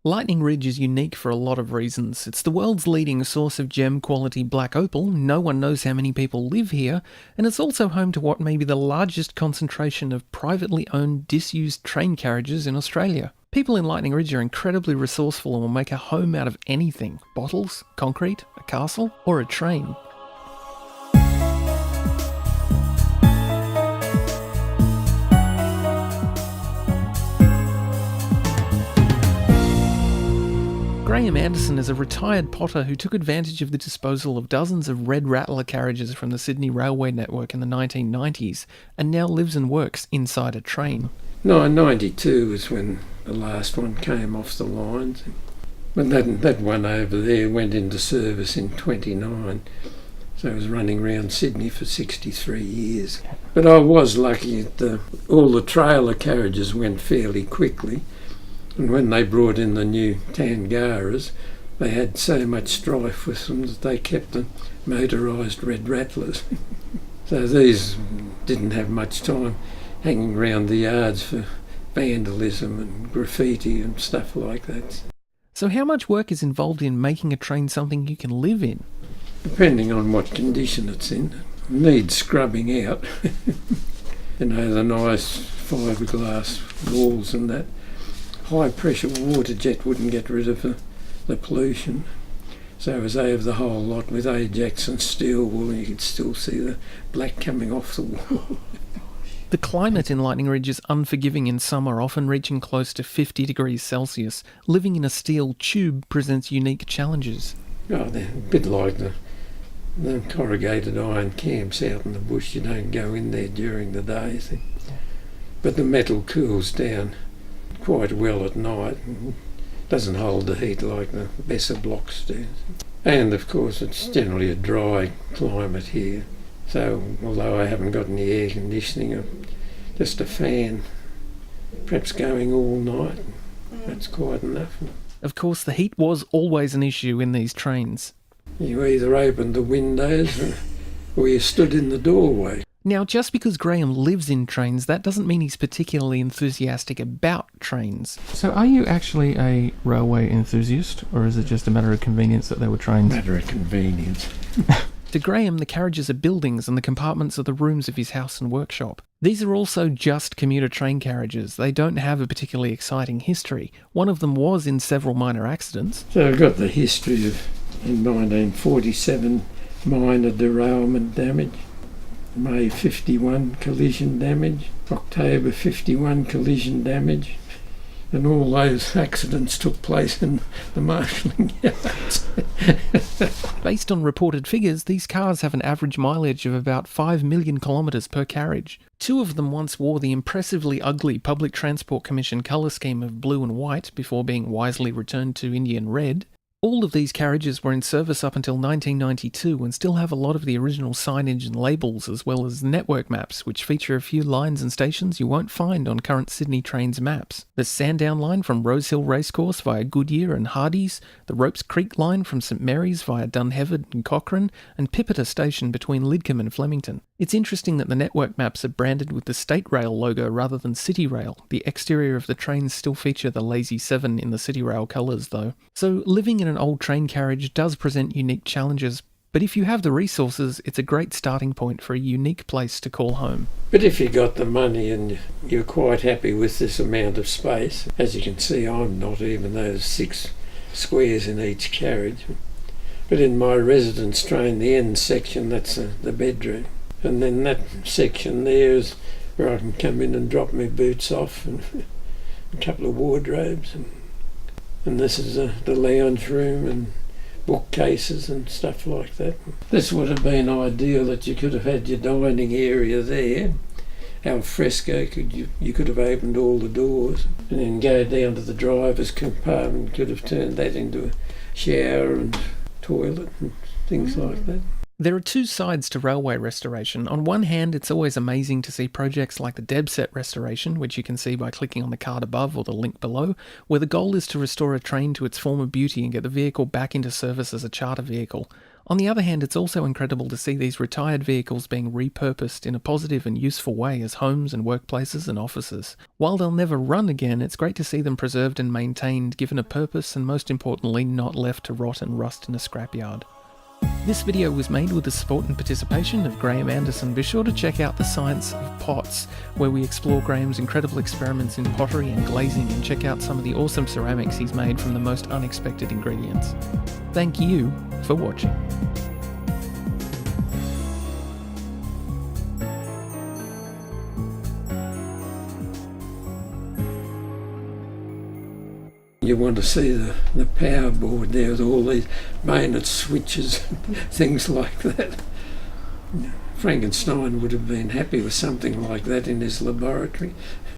Lightning Ridge is unique for a lot of reasons. It's the world's leading source of gem-quality black opal, no one knows how many people live here, and it's also home to what may be the largest concentration of privately owned, disused train carriages in Australia. People in Lightning Ridge are incredibly resourceful and will make a home out of anything: bottles, concrete, a castle, or a train. Graham Anderson is a retired potter who took advantage of the disposal of dozens of red rattler carriages from the Sydney Railway network in the 1990s and now lives and works inside a train. 92 was when the last one came off the lines. But that one over there went into service in 29, so it was running around Sydney for 63 years. But I was lucky that all the trailer carriages went fairly quickly. And when they brought in the new Tangaras, they had so much strife with them that they kept the motorised red rattlers. So these didn't have much time hanging around the yards for vandalism and graffiti and stuff like that. So how much work is involved in making a train something you can live in? Depending on what condition it's in, it needs scrubbing out. The nice fiberglass walls and that. High pressure water jet wouldn't get rid of the pollution. So it was over the whole lot with Ajax and steel wool, and you could still see the black coming off the wall. The climate in Lightning Ridge is unforgiving in summer, often reaching close to 50 degrees Celsius. Living in a steel tube presents unique challenges. Oh, they're a bit like the corrugated iron camps out in the bush. You don't go in there during the day. But the metal cools down quite well at night. Doesn't hold the heat like the Besser blocks do. And of course it's generally a dry climate here. So although I haven't got any air conditioning, just a fan, perhaps going all night, that's quite enough. Of course, the heat was always an issue in these trains. You either opened the windows or you stood in the doorway. Now, just because Graham lives in trains, that doesn't mean he's particularly enthusiastic about trains. So are you actually a railway enthusiast, or is it just a matter of convenience that there were trains? Matter of convenience. To Graham, the carriages are buildings and the compartments are the rooms of his house and workshop. These are also just commuter train carriages. They don't have a particularly exciting history. One of them was in several minor accidents. So I've got the history of, in 1947, minor derailment damage. May 51 collision damage, October 51 collision damage, and all those accidents took place in the marshalling yards. Based on reported figures, these cars have an average mileage of about 5 million kilometres per carriage. Two of them once wore the impressively ugly Public Transport Commission colour scheme of blue and white before being wisely returned to Indian red. All of these carriages were in service up until 1992 and still have a lot of the original signage and labels, as well as network maps, which feature a few lines and stations you won't find on current Sydney Trains maps. The Sandown line from Rosehill Racecourse via Goodyear and Hardies, the Ropes Creek line from St Mary's via Dunheved and Cochrane, and Pipita Station between Lidcombe and Flemington. It's interesting that the network maps are branded with the State Rail logo rather than City Rail. The exterior of the trains still feature the Lazy 7 in the City Rail colours though. So living in an old train carriage does present unique challenges, but if you have the resources, it's a great starting point for a unique place to call home. But if you got the money and you're quite happy with this amount of space, as you can see I'm not, even though there's 6 squares in each carriage. But in my residence train, the end section, that's the bedroom. And then that section there is where I can come in and drop my boots off and a couple of wardrobes. And this is the lounge room and bookcases and stuff like that. This would have been ideal, that you could have had your dining area there. Al fresco, you could have opened all the doors and then go down to the driver's compartment, could have turned that into a shower and toilet and things like that. There are two sides to railway restoration. On one hand, it's always amazing to see projects like the Debset restoration, which you can see by clicking on the card above or the link below, where the goal is to restore a train to its former beauty and get the vehicle back into service as a charter vehicle. On the other hand, it's also incredible to see these retired vehicles being repurposed in a positive and useful way as homes and workplaces and offices. While they'll never run again, it's great to see them preserved and maintained, given a purpose, and most importantly, not left to rot and rust in a scrapyard. This video was made with the support and participation of Graham Anderson. Be sure to check out The Science of Pots, where we explore Graham's incredible experiments in pottery and glazing and check out some of the awesome ceramics he's made from the most unexpected ingredients. Thank you for watching. You want to see the power board there with all these Maynard switches, things like that. Frankenstein would have been happy with something like that in his laboratory.